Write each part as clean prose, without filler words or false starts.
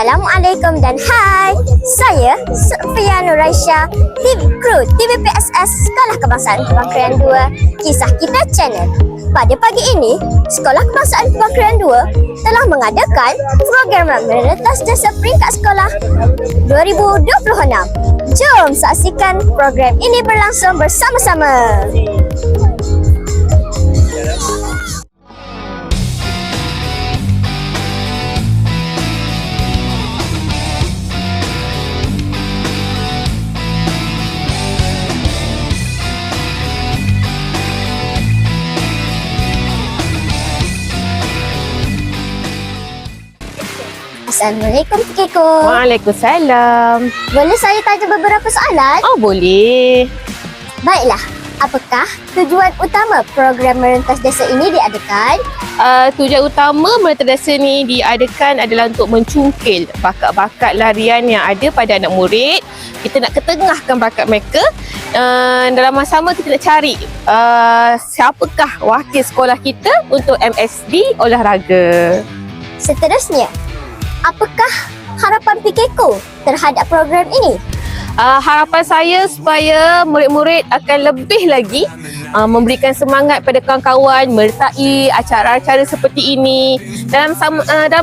Assalamualaikum dan hai. Saya Sofia Nuraisha, kru TVPSS Sekolah Kebangsaan Kebangkrean 2, Kisah Kita Channel. Pada pagi ini, Sekolah Kebangsaan Kebangkrean 2 telah mengadakan program merentas jasa peringkat sekolah 2026. Jom saksikan program ini berlangsung bersama-sama. Assalamualaikum Kiko. Waalaikumsalam. Boleh saya tanya beberapa soalan? Oh, boleh. Baiklah, apakah tujuan utama program merentas desa ini diadakan? Tujuan utama merentas desa ni diadakan adalah untuk mencungkil bakat-bakat larian yang ada pada anak murid. Kita nak ketengahkan bakat mereka. Dalam masa sama kita nak cari siapakah wakil sekolah kita untuk MSD olahraga. Seterusnya, apakah harapan PKKO terhadap program ini? Harapan saya supaya murid-murid akan lebih lagi memberikan semangat pada kawan-kawan menyertai acara-acara seperti ini. Dalam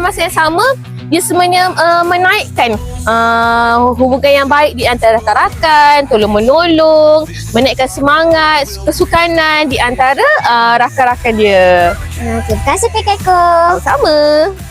masa yang sama, dia sebenarnya menaikkan hubungan yang baik di antara rakan-rakan, tolong-menolong, menaikkan semangat, kesukanan di antara rakan-rakan dia. Terima kasih PKKO. Sama-sama.